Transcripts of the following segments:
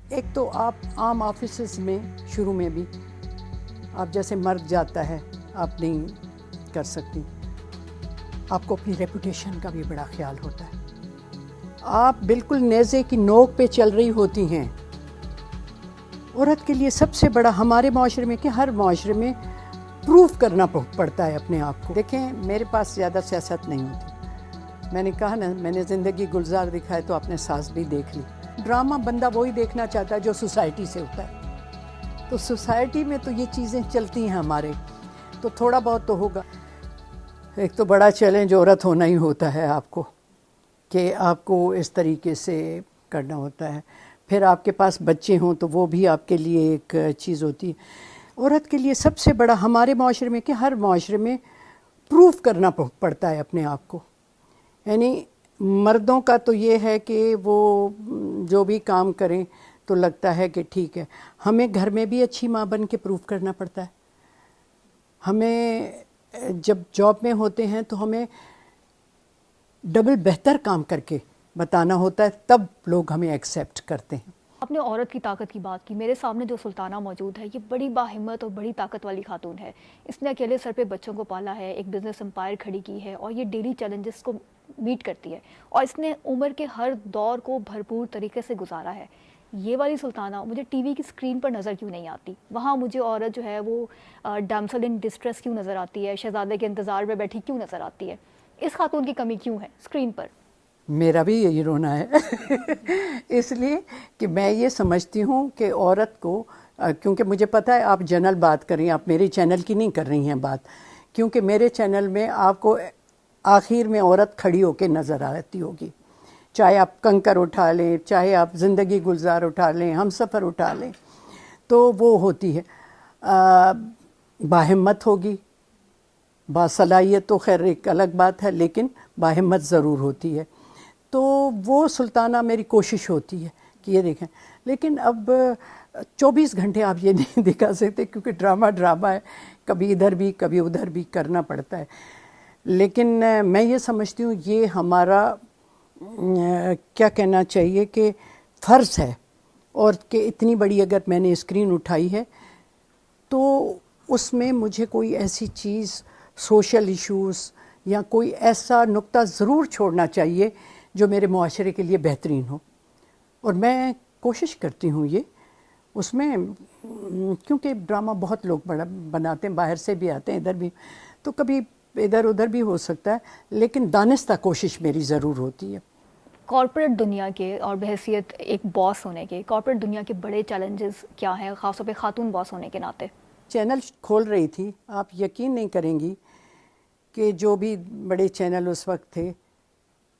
ایک تو آپ عام آفیسز میں شروع میں بھی آپ جیسے مرد جاتا ہے آپ نہیں کر سکتی، آپ کو اپنی ریپوٹیشن کا بھی بڑا خیال ہوتا ہے، آپ بالکل نیزے کی نوک پہ چل رہی ہوتی ہیں۔ عورت کے لیے سب سے بڑا ہمارے معاشرے میں کہ ہر معاشرے میں پروف کرنا پڑتا ہے اپنے آپ کو۔ دیکھیں میرے پاس زیادہ سیاست نہیں ہوتی، میں نے کہا نا میں نے زندگی گلزار دکھائے تو آپ نے ساز بھی دیکھ لی۔ ڈرامہ بندہ وہی دیکھنا چاہتا ہے جو سوسائٹی سے ہوتا ہے، تو سوسائٹی میں تو یہ چیزیں چلتی ہیں ہمارے، تو تھوڑا بہت تو ہوگا۔ ایک تو بڑا چیلنج عورت ہونا ہی ہوتا ہے آپ کو، کہ آپ کو اس طریقے سے کرنا ہوتا ہے، پھر آپ کے پاس بچے ہوں تو وہ بھی آپ کے لیے ایک چیز ہوتی ہے۔ عورت کے لیے سب سے بڑا ہمارے معاشرے میں کہ ہر معاشرے میں پروف کرنا پڑتا ہے اپنے آپ کو، یعنی مردوں کا تو یہ ہے کہ وہ جو بھی کام کریں تو لگتا ہے کہ ٹھیک ہے، ہمیں گھر میں بھی اچھی ماں بن کے پروف کرنا پڑتا ہے، ہمیں جب جاب میں ہوتے ہیں تو ہمیں ڈبل بہتر کام کر کے بتانا ہوتا ہے، تب لوگ ہمیں ایکسیپٹ کرتے ہیں۔ آپ نے عورت کی طاقت کی بات کی، میرے سامنے جو سلطانہ موجود ہے یہ بڑی باہمت اور بڑی طاقت والی خاتون ہے۔ اس نے اکیلے سر پہ بچوں کو پالا ہے، ایک بزنس امپائر کھڑی کی ہے اور یہ ڈیلی چیلنجز کو میٹ کرتی ہے، اور اس نے عمر کے ہر دور کو بھرپور طریقے سے گزارا ہے۔ یہ والی سلطانہ مجھے ٹی وی کی اسکرین پر نظر کیوں نہیں آتی؟ وہاں مجھے عورت جو ہے وہ ڈیمسل ان ڈسٹریس کیوں نظر آتی ہے، شہزادے کے انتظار میں بیٹھی کیوں نظر آتی ہے؟ اس خاتون کی کمی کیوں ہے اسکرین پر؟ میرا بھی یہی رونا ہے اس لیے کہ میں یہ سمجھتی ہوں کہ عورت کو، کیونکہ مجھے پتہ ہے آپ جنرل بات کر رہی ہیں، آپ میرے چینل کی نہیں کر رہی ہیں بات، کیونکہ میرے چینل میں آپ کو آخر میں عورت کھڑی ہو کے نظر آتی ہوگی، چاہے آپ کنکر اٹھا لیں، چاہے آپ زندگی گلزار اٹھا لیں، ہم سفر اٹھا لیں، تو وہ ہوتی ہے باہمت ہوگی، باصلاحیت تو خیر ایک الگ بات ہے، لیکن باہمت ضرور ہوتی ہے۔ تو وہ سلطانہ میری کوشش ہوتی ہے کہ یہ دیکھیں، لیکن اب 24 گھنٹے آپ یہ نہیں دکھا سکتے کیونکہ ڈرامہ ہے، کبھی ادھر بھی کبھی ادھر بھی کرنا پڑتا ہے، لیکن میں یہ سمجھتی ہوں یہ ہمارا کیا کہنا چاہیے کہ فرض ہے، اور کہ اتنی بڑی اگر میں نے اسکرین اٹھائی ہے تو اس میں مجھے کوئی ایسی چیز، سوشل ایشوز یا کوئی ایسا نقطہ ضرور چھوڑنا چاہیے جو میرے معاشرے کے لیے بہترین ہو، اور میں کوشش کرتی ہوں یہ اس میں، کیونکہ ڈرامہ بہت لوگ بناتے ہیں، باہر سے بھی آتے ہیں، ادھر بھی، تو کبھی ادھر ادھر بھی ہو سکتا ہے، لیکن دانستہ کوشش میری ضرور ہوتی ہے۔ کارپوریٹ دنیا کے اور بحیثیت ایک باس ہونے کے، کارپوریٹ دنیا کے بڑے چیلنجز کیا ہیں، خاص طور پہ خاتون باس ہونے کے ناطے؟ چینل کھول رہی تھی، آپ یقین نہیں کریں گی کہ جو بھی بڑے چینل اس وقت تھے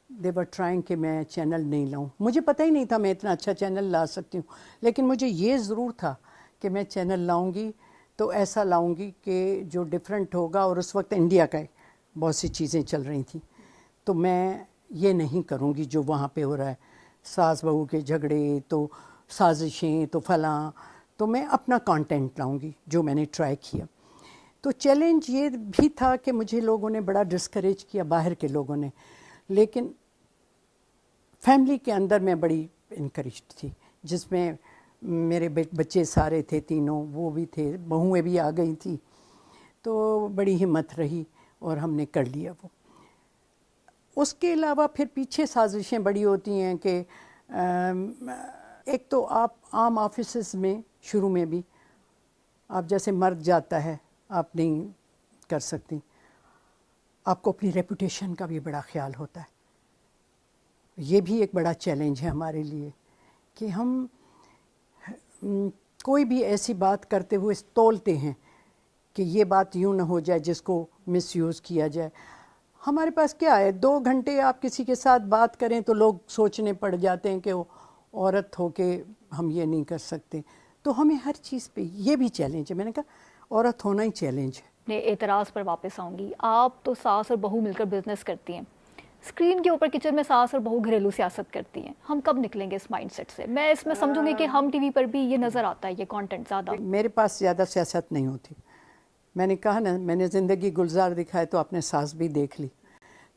دے ور ٹرائنگ کہ میں چینل نہیں لاؤں، مجھے پتہ ہی نہیں تھا میں اتنا اچھا چینل لا سکتی ہوں، لیکن مجھے یہ ضرور تھا کہ میں چینل لاؤں گی تو ایسا لاؤں گی کہ جو ڈیفرنٹ ہوگا، اور اس وقت انڈیا کا بہت سی چیزیں چل رہی تھیں، تو میں یہ نہیں کروں گی جو وہاں پہ ہو رہا ہے، ساس بہو کے جھگڑے، تو سازشیں، تو فلاں، تو میں اپنا کانٹینٹ لاؤں گی جو میں نے ٹرائی کیا۔ تو چیلنج یہ بھی تھا کہ مجھے لوگوں نے بڑا ڈسکریج کیا، باہر کے لوگوں نے، لیکن فیملی کے اندر میں بڑی انکریجڈ تھی، جس میں میرے بچے سارے تھے، تینوں، وہ بھی تھے، بہویں بھی آ گئی تھیں، تو بڑی ہمت رہی اور ہم نے کر لیا وہ۔ اس کے علاوہ پھر پیچھے سازشیں بڑی ہوتی ہیں کہ ایک تو آپ عام آفیسز میں شروع میں بھی آپ جیسے مرد جاتا ہے آپ نہیں کر سکتی، آپ کو اپنی ریپوٹیشن کا بھی بڑا خیال ہوتا ہے، یہ بھی ایک بڑا چیلنج ہے ہمارے لیے کہ ہم کوئی بھی ایسی بات کرتے ہوئے تولتے ہیں کہ یہ بات یوں نہ ہو جائے جس کو مس یوز کیا جائے۔ ہمارے پاس کیا ہے، 2 گھنٹے آپ کسی کے ساتھ بات کریں تو لوگ سوچنے پڑ جاتے ہیں کہ وہ عورت ہو کے ہم یہ نہیں کر سکتے، تو ہمیں ہر چیز پہ یہ بھی چیلنج ہے۔ میں نے کہا عورت ہونا ہی چیلنج ہے۔ میں اعتراض پر واپس آؤں گی، آپ تو ساس اور بہو مل کر بزنس کرتی ہیں، اسکرین کے اوپر کچن میں ساس اور بہو گھریلو سیاست کرتی ہیں، ہم کب نکلیں گے اس مائنڈ سیٹ سے؟ میں اس میں سمجھوں گی کہ ہم ٹی وی پر بھی یہ نظر آتا ہے، یہ کانٹینٹ زیادہ۔ میرے پاس زیادہ سیاست نہیں ہوتی، میں نے کہا نا میں نے زندگی گلزار دکھائے تو آپ نے ساس بھی دیکھ لی،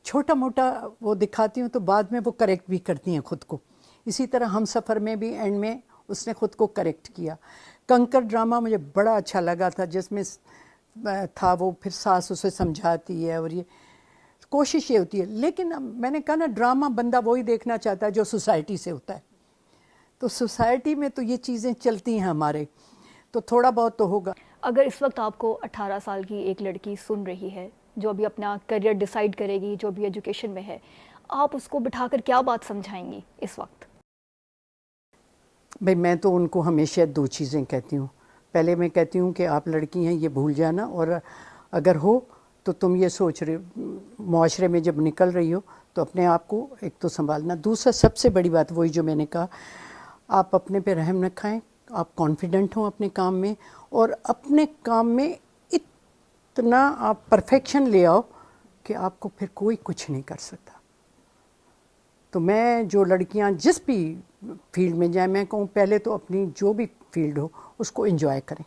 چھوٹا موٹا وہ دکھاتی ہوں تو بعد میں وہ کریکٹ بھی کرتی ہیں خود کو۔ اسی طرح ہم سفر میں بھی اینڈ میں اس نے خود کو کریکٹ کیا. کنکر ڈرامہ مجھے بڑا اچھا لگا تھا، جس میں تھا وہ پھر ساس اسے سمجھاتی ہے اور یہ کوشش یہ ہوتی ہے. لیکن میں نے کہا نا، ڈرامہ بندہ وہی دیکھنا چاہتا ہے جو سوسائٹی سے ہوتا ہے. تو سوسائٹی میں تو یہ چیزیں چلتی ہیں ہمارے، تو تھوڑا بہت تو ہوگا. اگر اس وقت آپ کو 18 سال کی ایک لڑکی سن رہی ہے جو ابھی اپنا کریئر ڈیسائیڈ کرے گی، جو ابھی ایجوکیشن میں ہے، آپ اس کو بٹھا کر کیا بات سمجھائیں گی اس وقت؟ بھئی میں تو ان کو ہمیشہ 2 چیزیں کہتی ہوں. پہلے میں کہتی ہوں کہ آپ لڑکی ہیں، یہ بھول جانا، اور اگر ہو تو تم یہ سوچ رہے معاشرے میں جب نکل رہی ہو تو اپنے آپ کو ایک تو سنبھالنا. دوسرا سب سے بڑی بات وہی جو میں نے کہا، آپ اپنے پہ رحم نہ کھائیں، آپ کانفیڈنٹ ہوں اپنے کام میں، اور اپنے کام میں اتنا آپ پرفیکشن لے آؤ کہ آپ کو پھر کوئی کچھ نہیں کر سکتا. تو میں جو لڑکیاں جس بھی فیلڈ میں جائیں، میں کہوں پہلے تو اپنی جو بھی فیلڈ ہو اس کو انجوائے کریں.